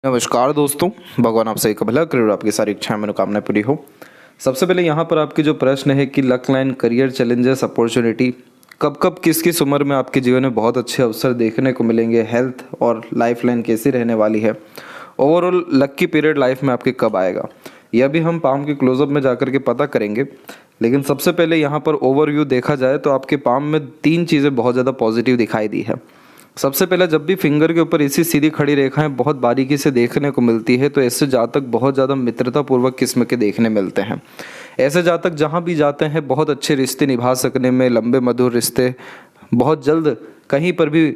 नमस्कार दोस्तों, भगवान आप सभी का भला करे और आपकी सारी इच्छाएं मनोकामनाएं पूरी हो। सबसे पहले यहाँ पर आपके जो प्रश्न है कि luck line, career challenges, opportunity कब कब किस किस उम्र में आपके जीवन में बहुत अच्छे अवसर देखने को मिलेंगे, हेल्थ और लाइफ लाइन कैसी रहने वाली है, ओवरऑल लक्की पीरियड लाइफ में आपके कब आएगा, यह भी हम पाम के क्लोजअप में जाकर के पता करेंगे। लेकिन सबसे पहले यहाँ पर ओवरव्यू देखा जाए तो आपके पाम में 3 चीज़ें बहुत ज़्यादा पॉजिटिव दिखाई दी है। सबसे पहले, जब भी फिंगर के ऊपर ऐसी सीधी खड़ी रेखाएं बहुत बारीकी से देखने को मिलती है तो ऐसे जातक बहुत ज़्यादा मित्रता पूर्वक किस्म के देखने मिलते हैं। ऐसे जातक जहां भी जाते हैं बहुत अच्छे रिश्ते निभा सकने में, लंबे मधुर रिश्ते बहुत जल्द कहीं पर भी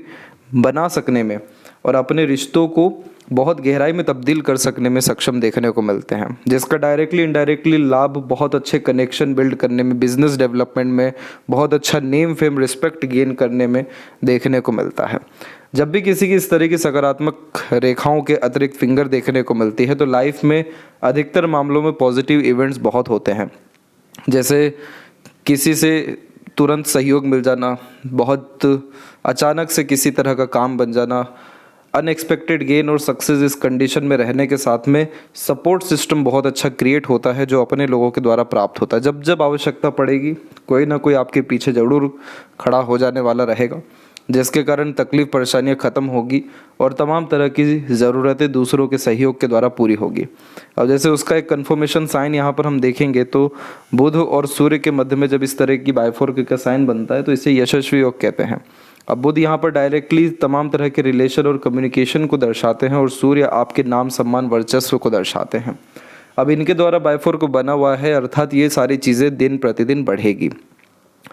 बना सकने में और अपने रिश्तों को बहुत गहराई में तब्दील कर सकने में सक्षम देखने को मिलते हैं, जिसका डायरेक्टली इनडायरेक्टली लाभ बहुत अच्छे कनेक्शन बिल्ड करने में, बिजनेस डेवलपमेंट में, बहुत अच्छा नेम फेम रिस्पेक्ट गेन करने में देखने को मिलता है। जब भी किसी की इस तरह की सकारात्मक रेखाओं के अतिरिक्त फिंगर देखने को मिलती है तो लाइफ में अधिकतर मामलों में पॉजिटिव इवेंट्स बहुत होते हैं, जैसे किसी से तुरंत सहयोग मिल जाना, बहुत अचानक से किसी तरह का काम बन जाना, अनएक्सपेक्टेड गेन और सक्सेस इस कंडीशन में रहने के साथ में सपोर्ट सिस्टम बहुत अच्छा क्रिएट होता है जो अपने लोगों के द्वारा प्राप्त होता है। जब जब आवश्यकता पड़ेगी कोई ना कोई आपके पीछे जरूर खड़ा हो जाने वाला रहेगा, जिसके कारण तकलीफ परेशानियां खत्म होगी और तमाम तरह की ज़रूरतें दूसरों के सहयोग के द्वारा पूरी होगी। अब जैसे उसका एक कन्फर्मेशन साइन यहाँ पर हम देखेंगे तो बुध और सूर्य के मध्य में जब इस तरह की बाइफोर्क का साइन बनता है तो इसे यशस्वी योग कहते हैं। अब बुध यहाँ पर डायरेक्टली तमाम तरह के रिलेशन और कम्युनिकेशन को दर्शाते हैं और सूर्य आपके नाम, सम्मान, वर्चस्व को दर्शाते हैं। अब इनके द्वारा बाइफोर्क बना हुआ है, अर्थात ये सारी चीज़ें दिन प्रतिदिन बढ़ेगी।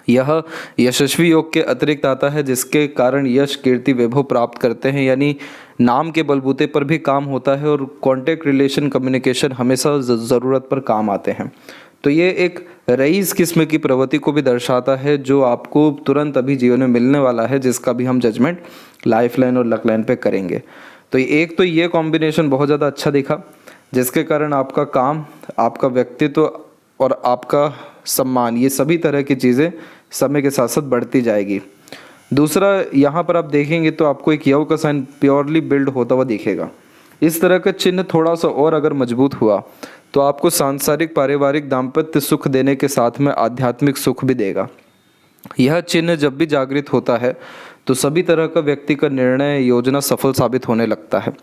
यह यशस्वी योग के अतिरिक्त आता है जिसके कारण यश, कीर्ति, वैभव प्राप्त करते हैं, यानी नाम के बलबूते पर भी काम होता है और कॉन्टैक्ट, रिलेशन, कम्युनिकेशन हमेशा ज़रूरत पर काम आते हैं। तो ये एक रईस किस्म की प्रवृत्ति को भी दर्शाता है जो आपको तुरंत अभी जीवन में मिलने वाला है, जिसका भी हम जजमेंट लाइफ लाइन और लक लाइन पे करेंगे। तो एक तो ये कॉम्बिनेशन बहुत ज़्यादा अच्छा दिखा, जिसके कारण आपका काम, आपका व्यक्तित्व और आपका सम्मान, ये सभी तरह की चीज़ें समय के साथ साथ बढ़ती जाएगी। दूसरा, यहाँ पर आप देखेंगे तो आपको एक योग का साइन प्योरली बिल्ड होता हुआ दिखेगा। इस तरह का चिन्ह थोड़ा सा और अगर मजबूत हुआ तो आपको सांसारिक, पारिवारिक, दाम्पत्य सुख देने के साथ में आध्यात्मिक सुख भी देगा। यह चिन्ह जब भी जागृत होता है तो सभी तरह का व्यक्ति का निर्णय, योजना सफल साबित होने लगता है।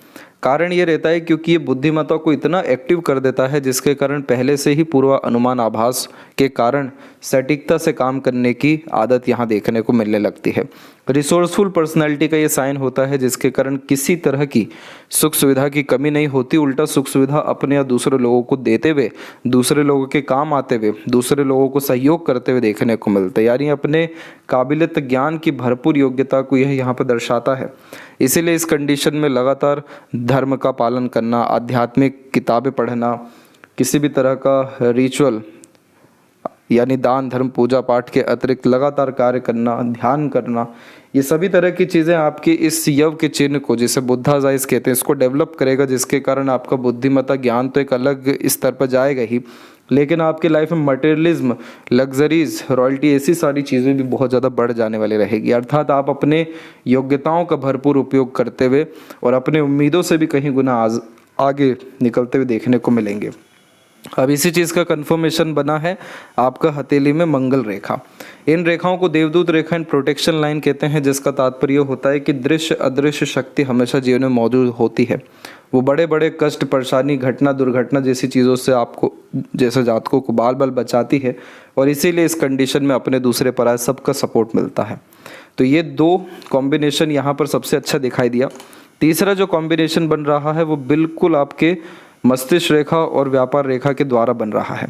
कारण ये रहता है क्योंकि ये बुद्धिमत्ता को इतना एक्टिव कर देता है जिसके कारण पहले से ही पूर्व अनुमान आभास के कारण सटीकता से काम करने की आदत यहाँ देखने को मिलने लगती है। रिसोर्सफुल पर्सनैलिटी का ये साइन होता है जिसके कारण किसी तरह की सुख सुविधा की कमी नहीं होती, उल्टा सुख सुविधा अपने या दूसरे लोगों को देते हुए, दूसरे लोगों के काम आते हुए, दूसरे लोगों को सहयोग करते हुए देखने को मिलता है। यानी अपने काबिलियत, ज्ञान की भरपूर योग्यता को यह यहाँ पर दर्शाता है। इसीलिए इस कंडीशन में लगातार धर्म का पालन करना, आध्यात्मिक किताबें पढ़ना, किसी भी तरह का रिचुअल यानी दान, धर्म, पूजा पाठ के अतिरिक्त लगातार कार्य करना, ध्यान करना, ये सभी तरह की चीज़ें आपके इस यव के चिन्ह को, जिसे बुद्धाजाइज कहते हैं, इसको डेवलप करेगा, जिसके कारण आपका बुद्धिमत्ता, ज्ञान तो एक अलग स्तर पर जाएगा ही, लेकिन आपकी लाइफ में मटेरियलिज्म, लग्जरीज, रॉयल्टी, ऐसी सारी चीज़ें भी बहुत ज़्यादा बढ़ जाने वाली रहेगी। अर्थात आप अपने योग्यताओं का भरपूर उपयोग करते हुए और अपने उम्मीदों से भी कहीं गुना आगे निकलते हुए देखने को मिलेंगे। अब इसी चीज़ का कंफर्मेशन बना है आपका हथेली में मंगल रेखा। इन रेखाओं को देवदूत रेखा एंड प्रोटेक्शन लाइन कहते हैं, जिसका तात्पर्य होता है कि दृश्य अदृश्य शक्ति हमेशा जीवन में मौजूद होती है। वो बड़े बड़े कष्ट, परेशानी, घटना, दुर्घटना जैसी चीज़ों से आपको, जैसे जातकों को बाल बाल बचाती है और इसीलिए इस कंडीशन में अपने दूसरे पराय सबका सपोर्ट मिलता है। तो ये 2 कॉम्बिनेशन यहाँ पर सबसे अच्छा दिखाई दिया। तीसरा जो कॉम्बिनेशन बन रहा है वो बिल्कुल आपके मस्तिष्क रेखा और व्यापार रेखा के द्वारा बन रहा है।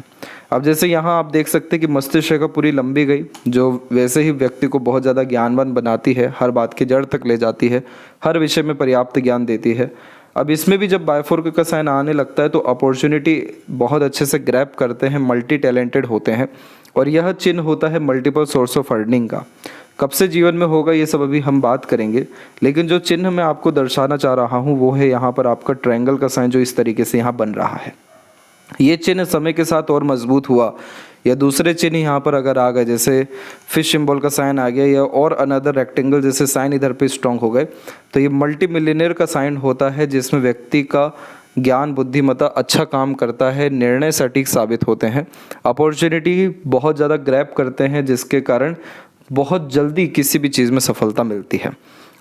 अब जैसे यहाँ आप देख सकते हैं कि मस्तिष्क रेखा पूरी लंबी गई, जो वैसे ही व्यक्ति को बहुत ज़्यादा ज्ञानवान बनाती है, हर बात की जड़ तक ले जाती है, हर विषय में पर्याप्त ज्ञान देती है। अब इसमें भी जब बाइफोर्क का साइन आने लगता है तो अपॉर्चुनिटी बहुत अच्छे से ग्रैब करते हैं, मल्टी टैलेंटेड होते हैं और यह चिन्ह होता है मल्टीपल सोर्स ऑफ अर्निंग का। कब से जीवन में होगा ये सब अभी हम बात करेंगे, लेकिन जो चिन्ह मैं आपको दर्शाना चाह रहा हूँ वो है यहाँ पर आपका ट्रायंगल का साइन जो इस तरीके से यहाँ बन रहा है। ये चिन्ह समय के साथ और मजबूत हुआ या दूसरे चिन्ह यहाँ पर अगर आ गए, जैसे फिश सिंबल का साइन आ गया या और अनदर रेक्टेंगल जैसे साइन इधर पे स्ट्रॉन्ग हो गए, तो ये मल्टी मिलियनेयर का साइन होता है जिसमें व्यक्ति का ज्ञान बुद्धिमत्ता अच्छा काम करता है, निर्णय सटीक साबित होते हैं, अपॉर्चुनिटी बहुत ज़्यादा ग्रैब करते हैं जिसके कारण बहुत जल्दी किसी भी चीज़ में सफलता मिलती है।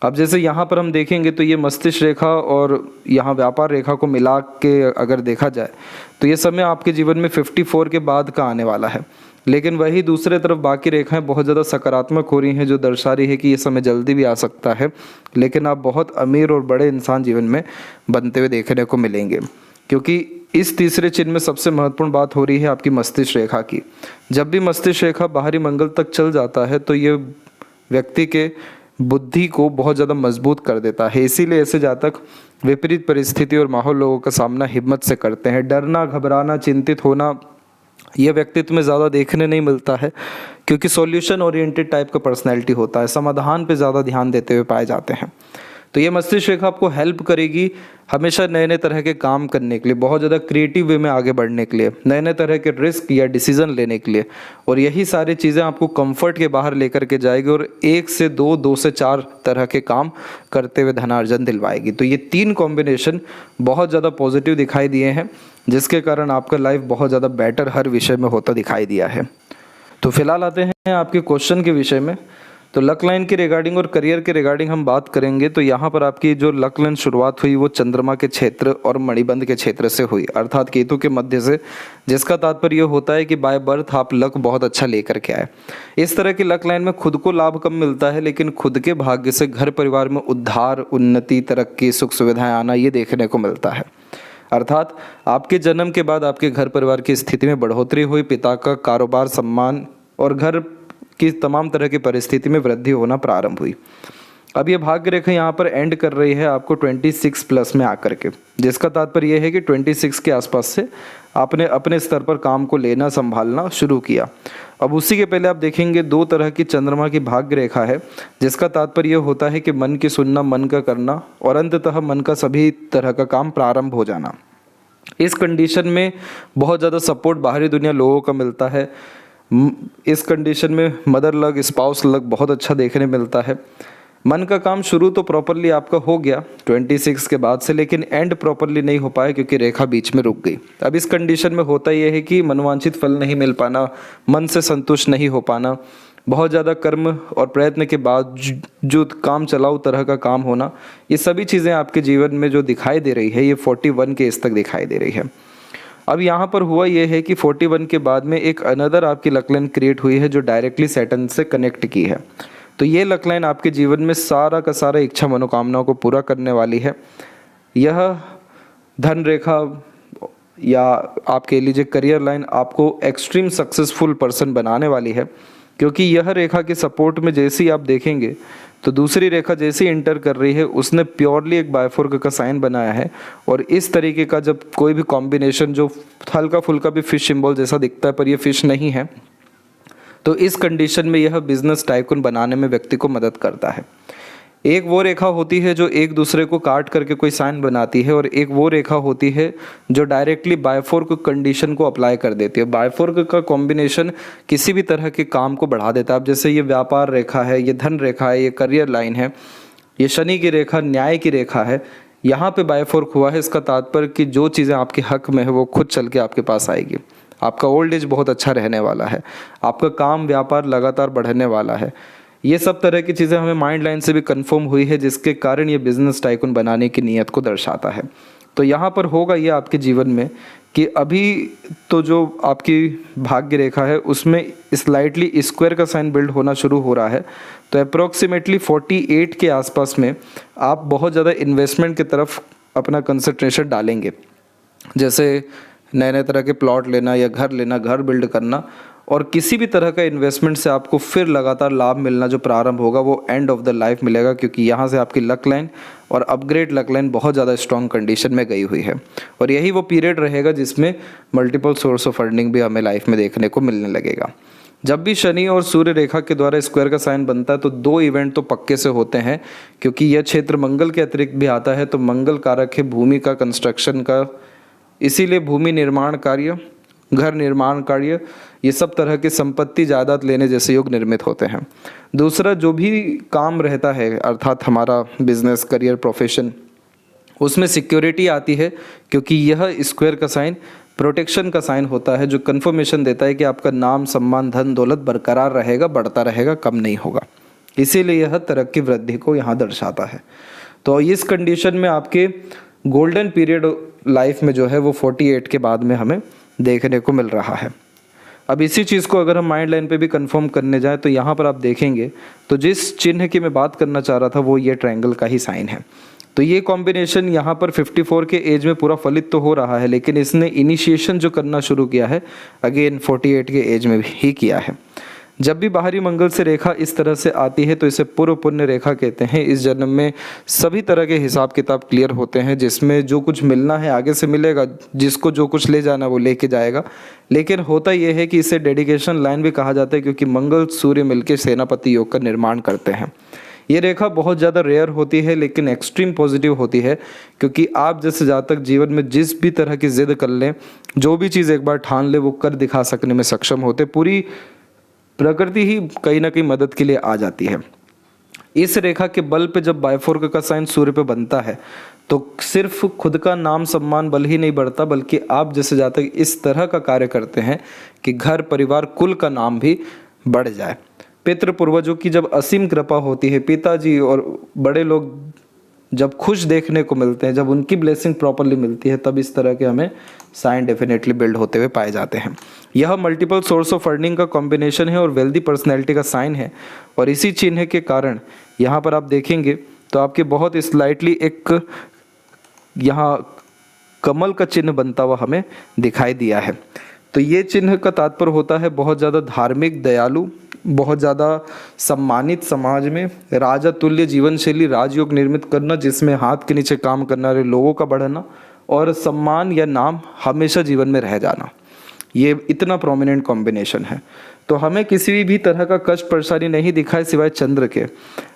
अब जैसे यहाँ पर हम देखेंगे तो ये मस्तिष्क रेखा और यहाँ व्यापार रेखा को मिला के अगर देखा जाए तो ये समय आपके जीवन में 54 के बाद का आने वाला है। लेकिन वही दूसरे तरफ बाकी रेखाएं बहुत ज़्यादा सकारात्मक हो रही हैं, जो दर्शा रही है कि ये समय जल्दी भी आ सकता है, लेकिन आप बहुत अमीर और बड़े इंसान जीवन में बनते हुए देखने को मिलेंगे। क्योंकि इस तीसरे चिन्ह में सबसे महत्वपूर्ण बात हो रही है आपकी मस्तिष्क रेखा की। जब भी मस्तिष्क रेखा बाहरी मंगल तक चल जाता है तो ये व्यक्ति के बुद्धि को बहुत ज़्यादा मजबूत कर देता है। इसीलिए ऐसे जातक विपरीत परिस्थिति और माहौल लोगों का सामना हिम्मत से करते हैं। डरना, घबराना, चिंतित होना यह व्यक्तित्व में ज़्यादा देखने नहीं मिलता है, क्योंकि सॉल्यूशन ओरिएंटेड टाइप का पर्सनैलिटी होता है, समाधान पे ज़्यादा ध्यान देते हुए पाए जाते हैं। तो ये मस्तिष्क रेखा आपको हेल्प करेगी हमेशा नए नए तरह के काम करने के लिए, बहुत ज़्यादा क्रिएटिव वे में आगे बढ़ने के लिए, नए नए तरह के रिस्क या डिसीजन लेने के लिए, और यही सारी चीज़ें आपको कंफर्ट के बाहर लेकर के जाएगी और 1 से 2, 2 से 4 तरह के काम करते हुए धनार्जन दिलवाएगी। तो ये 3 कॉम्बिनेशन बहुत ज़्यादा पॉजिटिव दिखाई दिए हैं, जिसके कारण आपका लाइफ बहुत ज़्यादा बेटर हर विषय में होता दिखाई दिया है। तो फिलहाल आते हैं आपके क्वेश्चन के विषय में। तो लक लाइन के रिगार्डिंग और करियर के रिगार्डिंग हम बात करेंगे। तो यहाँ पर आपकी जो लक लाइन शुरुआत हुई वो चंद्रमा के क्षेत्र और मणिबंध के क्षेत्र से हुई, अर्थात केतु के मध्य से, जिसका तात्पर्य होता है कि बाय बर्थ आप लक बहुत अच्छा लेकर के आए। इस तरह की लक लाइन में खुद को लाभ कम मिलता है, लेकिन खुद के भाग्य से घर परिवार में उद्धार, उन्नति, तरक्की, सुख सुविधाएं आना ये देखने को मिलता है। अर्थात आपके जन्म के बाद आपके घर परिवार की स्थिति में बढ़ोतरी हुई, पिता का कारोबार, सम्मान और घर की तमाम तरह की परिस्थिति में वृद्धि होना प्रारंभ हुई। अब ये भाग्य रेखा यहाँ पर एंड कर रही है आपको 26 प्लस में आकर के, जिसका तात्पर्य यह है कि 26 के आसपास से आपने अपने स्तर पर काम को लेना संभालना शुरू किया। अब उसी के पहले आप देखेंगे 2 तरह की चंद्रमा की भाग्य रेखा है, जिसका तात्पर्य होता है कि मन की सुनना, मन का करना और अंततः मन का सभी तरह का काम प्रारंभ हो जाना। इस कंडीशन में बहुत ज़्यादा सपोर्ट बाहरी दुनिया लोगों का मिलता है। इस कंडीशन में मदर लक, स्पाउस लक बहुत अच्छा देखने मिलता है। मन का काम शुरू तो प्रॉपरली आपका हो गया 26 के बाद से, लेकिन एंड प्रॉपरली नहीं हो पाया क्योंकि रेखा बीच में रुक गई। अब इस कंडीशन में होता यह है कि मनवांछित फल नहीं मिल पाना, मन से संतुष्ट नहीं हो पाना, बहुत ज़्यादा कर्म और प्रयत्न के बाद जो काम चलाऊ तरह का काम होना, ये सभी चीज़ें आपके जीवन में जो दिखाई दे रही है ये 41 के इस तक दिखाई दे रही है। अब यहाँ पर हुआ ये है कि 41 के बाद में एक अनदर आपकी लक लाइन क्रिएट हुई है जो डायरेक्टली सैटर्न से कनेक्ट की है। तो ये लक लाइन आपके जीवन में सारा का सारा इच्छा मनोकामनाओं को पूरा करने वाली है। यह धन रेखा या आप कह लीजिए करियर लाइन आपको एक्सट्रीम सक्सेसफुल पर्सन बनाने वाली है, क्योंकि यह रेखा के सपोर्ट में जैसे ही आप देखेंगे तो दूसरी रेखा जैसे ही इंटर कर रही है उसने प्योरली एक बायफोर्क का साइन बनाया है। और इस तरीके का जब कोई भी कॉम्बिनेशन जो हल्का फुल्का भी फिश सिंबल जैसा दिखता है पर ये फिश नहीं है, तो इस कंडीशन में यह बिजनेस टाइकून बनाने में व्यक्ति को मदद करता है। एक वो रेखा होती है जो एक दूसरे को काट करके कोई साइन बनाती है, और एक वो रेखा होती है जो डायरेक्टली बायफोर्क कंडीशन को अप्लाई कर देती है। बायफोर्क का कॉम्बिनेशन किसी भी तरह के काम को बढ़ा देता है। अब जैसे ये व्यापार रेखा है, ये धन रेखा है, ये करियर लाइन है, ये शनि की रेखा, न्याय की रेखा है, यहाँ पे बायफोर्क हुआ है। इसका तात्पर्य कि जो चीज़ें आपके हक में है वो खुद चल के आपके पास आएगी। आपका ओल्ड एज बहुत अच्छा रहने वाला है, आपका काम व्यापार लगातार बढ़ने वाला है। ये सब तरह की चीज़ें हमें माइंड लाइन से भी कंफर्म हुई है, जिसके कारण ये बिजनेस टाइकून बनाने की नीयत को दर्शाता है। तो यहाँ पर होगा ये आपके जीवन में कि अभी तो जो आपकी भाग्य रेखा है उसमें स्लाइटली स्क्वायर का साइन बिल्ड होना शुरू हो रहा है। तो अप्रोक्सीमेटली 48 के आसपास में आप बहुत ज़्यादा इन्वेस्टमेंट की तरफ अपना कंसंट्रेशन डालेंगे, जैसे नए नए तरह के प्लॉट लेना या घर लेना, घर बिल्ड करना, और किसी भी तरह का इन्वेस्टमेंट से आपको फिर लगातार लाभ मिलना जो प्रारंभ होगा वो एंड ऑफ द लाइफ मिलेगा, क्योंकि यहाँ से आपकी लक लाइन और अपग्रेड लक लाइन बहुत ज़्यादा स्ट्रॉन्ग कंडीशन में गई हुई है। और यही वो पीरियड रहेगा जिसमें मल्टीपल सोर्स ऑफ फंडिंग भी हमें लाइफ में देखने को मिलने लगेगा। जब भी शनि और सूर्य रेखा के द्वारा स्क्वायर का साइन बनता है तो 2 इवेंट तो पक्के से होते हैं, क्योंकि यह क्षेत्र मंगल के अतिरिक्त भी आता है। तो मंगल कारक है भूमि का, कंस्ट्रक्शन का, इसीलिए भूमि निर्माण कार्य, घर निर्माण कार्य, ये सब तरह की संपत्ति जायदाद लेने जैसे योग निर्मित होते हैं। दूसरा, जो भी काम रहता है अर्थात हमारा बिजनेस, करियर, प्रोफेशन, उसमें सिक्योरिटी आती है, क्योंकि यह स्क्वायर का साइन प्रोटेक्शन का साइन होता है, जो कन्फर्मेशन देता है कि आपका नाम, सम्मान, धन दौलत बरकरार रहेगा, बढ़ता रहेगा, कम नहीं होगा। इसीलिए यह तरक्की वृद्धि को यहाँ दर्शाता है। तो इस कंडीशन में आपके गोल्डन पीरियड लाइफ में जो है वो 48 के बाद में हमें देखने को मिल रहा है। अब इसी चीज़ को अगर हम माइंड लाइन पे भी कंफर्म करने जाएं तो यहाँ पर आप देखेंगे तो जिस चिन्ह की मैं बात करना चाह रहा था वो ये ट्रायंगल का ही साइन है। तो ये कॉम्बिनेशन यहाँ पर 54 के एज में पूरा फलित तो हो रहा है, लेकिन इसने इनिशिएशन जो करना शुरू किया है अगेन 48 के एज में ही किया है। जब भी बाहरी मंगल से रेखा इस तरह से आती है तो इसे पूर्व पुण्य रेखा कहते हैं। इस जन्म में सभी तरह के हिसाब किताब क्लियर होते हैं, जिसमें जो कुछ मिलना है आगे से मिलेगा, जिसको जो कुछ ले जाना वो लेके जाएगा। लेकिन होता यह है कि इसे डेडिकेशन लाइन भी कहा जाता है, क्योंकि मंगल सूर्य मिलकर सेनापति योग का निर्माण करते हैं। ये रेखा बहुत ज़्यादा रेयर होती है लेकिन एक्सट्रीम पॉजिटिव होती है, क्योंकि आप जैसे जातक जीवन में जिस भी तरह की जिद कर लें, जो भी चीज़ एक बार ठान ले, वो कर दिखा सकने में सक्षम होते। पूरी प्रकृति ही कहीं ना कहीं मदद के लिए आ जाती है। इस रेखा के बल पे जब बायफोर्क का साइन सूर्य पे बनता है तो सिर्फ खुद का नाम सम्मान बल ही नहीं बढ़ता, बल्कि आप जैसे जातक इस तरह का कार्य करते हैं कि घर, परिवार, कुल का नाम भी बढ़ जाए। पितृ पूर्वजों की जब असीम कृपा होती है, पिताजी और बड़े लोग जब खुश देखने को मिलते हैं, जब उनकी ब्लेसिंग प्रॉपरली मिलती है, तब इस तरह के हमें साइन डेफिनेटली बिल्ड होते हुए पाए जाते हैं। यह मल्टीपल सोर्स ऑफ अर्निंग का कॉम्बिनेशन है और वेल्दी पर्सनैलिटी का साइन है। और इसी चिन्ह के कारण यहाँ पर आप देखेंगे तो आपके बहुत स्लाइटली एक यहाँ कमल का चिन्ह बनता हुआ हमें दिखाई दिया है। तो ये चिन्ह का तात्पर्य होता है बहुत ज़्यादा धार्मिक, दयालु, बहुत ज़्यादा सम्मानित समाज में राजा तुल्य जीवन शैली, राजयोग निर्मित करना, जिसमें हाथ के नीचे काम करने वाले लोगों का बढ़ना और सम्मान या नाम हमेशा जीवन में रह जाना। ये इतना प्रोमिनेंट कॉम्बिनेशन है। तो हमें किसी भी तरह का कष्ट परेशानी नहीं दिखाए सिवाय चंद्र के।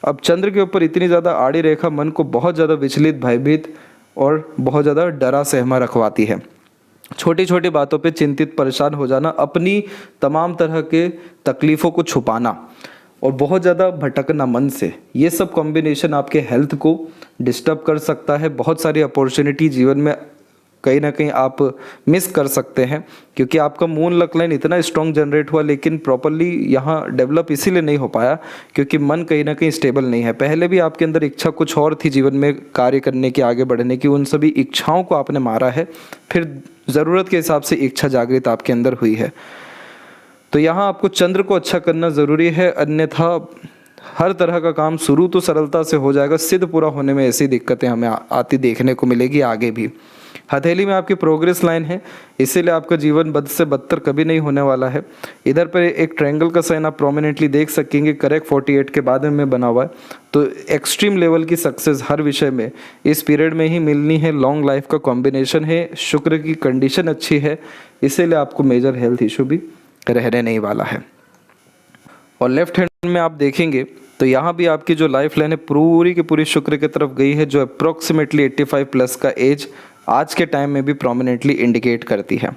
अब चंद्र के ऊपर इतनी ज़्यादा आड़ी रेखा मन को बहुत ज़्यादा विचलित, भयभीत और बहुत ज़्यादा डरा सहमा रखवाती है। छोटी छोटी बातों पे चिंतित, परेशान हो जाना, अपनी तमाम तरह के तकलीफ़ों को छुपाना और बहुत ज़्यादा भटकना मन से, ये सब कॉम्बिनेशन आपके हेल्थ को डिस्टर्ब कर सकता है। बहुत सारी अपॉर्चुनिटी जीवन में कहीं ना कहीं आप मिस कर सकते हैं, क्योंकि आपका मून लक लाइन इतना स्ट्रॉन्ग जनरेट हुआ लेकिन प्रॉपरली यहाँ डेवलप इसीलिए नहीं हो पाया क्योंकि मन कहीं ना कहीं स्टेबल नहीं है। पहले भी आपके अंदर इच्छा कुछ और थी जीवन में कार्य करने की, आगे बढ़ने की, उन सभी इच्छाओं को आपने मारा है, फिर ज़रूरत के हिसाब से इच्छा जागृत आपके अंदर हुई है। तो यहाँ आपको चंद्र को अच्छा करना ज़रूरी है, अन्यथा हर तरह का काम शुरू तो सरलता से हो जाएगा, सिद्ध पूरा होने में ऐसी दिक्कतें हमें आती देखने को मिलेगी आगे भी। हथेली में आपकी प्रोग्रेस लाइन है, इसीलिए आपका जीवन बद से बदतर कभी नहीं होने वाला है। इधर पर एक ट्रायंगल का साइन आप प्रोमिनेंटली देख सकेंगे, करेक्ट 48 के बाद में बना हुआ है। तो एक्सट्रीम लेवल की सक्सेस हर विषय में इस पीरियड में ही मिलनी है। लॉन्ग लाइफ का कॉम्बिनेशन है, शुक्र की कंडीशन अच्छी है, इसीलिए आपको मेजर हेल्थ इशू भी रहने नहीं वाला है। और लेफ्ट हैंड में आप देखेंगे तो यहाँ भी आपकी जो लाइफ लाइन है पूरी की पूरी शुक्र की तरफ गई है, जो अप्रोक्सीमेटली 85 प्लस का एज आज के टाइम में भी प्रोमिनेंटली इंडिकेट करती है।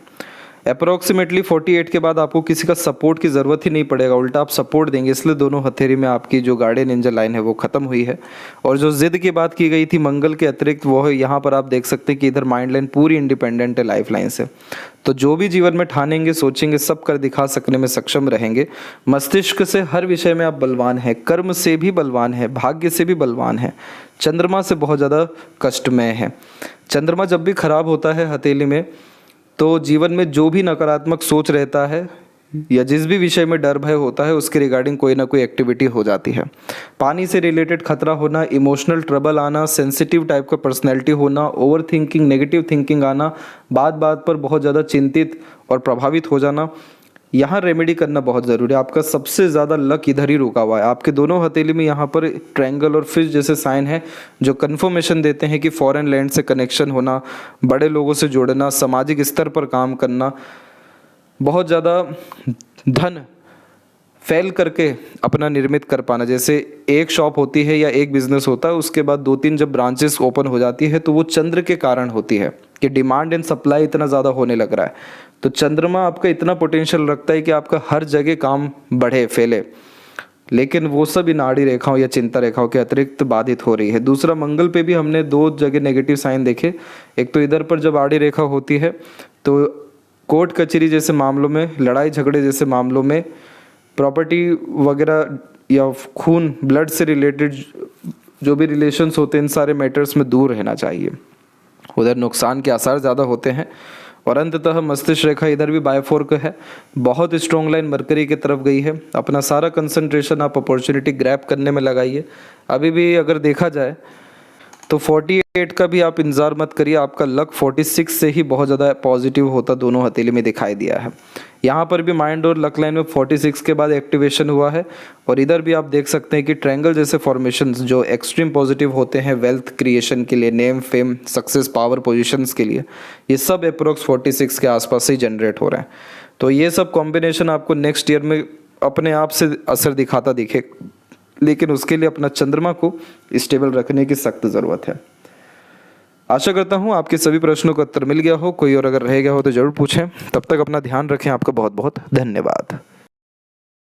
अप्रोक्सीमेटली 48 के बाद आपको किसी का सपोर्ट की ज़रूरत ही नहीं पड़ेगा, उल्टा आप सपोर्ट देंगे, इसलिए दोनों हथेली में आपकी जो गार्डियन एंजल लाइन है वो ख़त्म हुई है। और जो जिद की बात की गई थी मंगल के अतिरिक्त, वो है यहाँ पर आप देख सकते हैं कि इधर माइंड लाइन पूरी इंडिपेंडेंट है लाइफ लाइन से। तो जो भी जीवन में ठानेंगे, सोचेंगे, सब कर दिखा सकने में सक्षम रहेंगे। मस्तिष्क से हर विषय में आप बलवान हैं, कर्म से भी बलवान है, भाग्य से भी बलवान है। चंद्रमा से बहुत ज़्यादा कष्टमय है। चंद्रमा जब भी खराब होता है हथेली में तो जीवन में जो भी नकारात्मक सोच रहता है या जिस भी विषय में डर भय होता है उसके रिगार्डिंग कोई ना कोई एक्टिविटी हो जाती है। पानी से रिलेटेड खतरा होना, इमोशनल ट्रबल आना, सेंसिटिव टाइप का पर्सनैलिटी होना, ओवर थिंकिंग, नेगेटिव थिंकिंग आना, बात बात पर बहुत ज़्यादा चिंतित और प्रभावित हो जाना, यहाँ रेमेडी करना बहुत ज़रूरी है। आपका सबसे ज़्यादा लक इधर ही रुका हुआ है। आपके दोनों हथेली में यहाँ पर ट्रायंगल और फिश जैसे साइन है जो कन्फर्मेशन देते हैं कि फॉरेन लैंड से कनेक्शन होना, बड़े लोगों से जुड़ना, सामाजिक स्तर पर काम करना, बहुत ज़्यादा धन फैल करके अपना निर्मित कर पाना। जैसे एक शॉप होती है या एक बिजनेस होता है, उसके बाद 2-3 जब ब्रांचेस ओपन हो जाती है तो वो चंद्र के कारण होती है। कि डिमांड एंड सप्लाई इतना ज़्यादा होने लग रहा है, तो चंद्रमा आपका इतना पोटेंशियल रखता है कि आपका हर जगह काम बढ़े फैले, लेकिन वो सब इन आड़ी रेखाओं या चिंता रेखाओं के अतिरिक्त बाधित हो रही है। दूसरा, मंगल पे भी हमने 2 जगह नेगेटिव साइन देखे। एक तो इधर पर जब आड़ी रेखा होती है तो कोर्ट कचहरी जैसे मामलों में, लड़ाई झगड़े जैसे मामलों में, प्रॉपर्टी वगैरह या खून ब्लड से रिलेटेड जो भी रिलेशंस होते हैं, इन सारे मैटर्स में दूर रहना चाहिए, उधर नुकसान के आसार ज़्यादा होते हैं। और अंततः मस्तिष्क रेखा इधर भी बायफोर्क है, बहुत स्ट्रॉन्ग लाइन मरकरी की तरफ गई है। अपना सारा कंसंट्रेशन आप अपॉर्चुनिटी ग्रैब करने में लगाइए। अभी भी अगर देखा जाए तो 48 का भी आप इंतज़ार मत करिए, आपका लक 46 से ही बहुत ज़्यादा पॉजिटिव होता दोनों हथेली में दिखाई दिया है। यहाँ पर भी माइंड और लक लाइन में 46 के बाद एक्टिवेशन हुआ है। और इधर भी आप देख सकते हैं कि ट्रायंगल जैसे फॉर्मेशंस जो एक्सट्रीम पॉजिटिव होते हैं वेल्थ क्रिएशन के लिए, name fame success power positions के लिए, ये सब अप्रोक्स 46 के आसपास ही जनरेट हो रहे हैं। तो ये सब कॉम्बिनेशन आपको नेक्स्ट ईयर में अपने आप से असर दिखाता दिखे, लेकिन उसके लिए अपना चंद्रमा को स्टेबल रखने की सख्त ज़रूरत है। आशा करता हूँ आपके सभी प्रश्नों का उत्तर मिल गया हो। कोई और अगर रह गया हो तो ज़रूर पूछें। तब तक अपना ध्यान रखें। आपका बहुत बहुत धन्यवाद।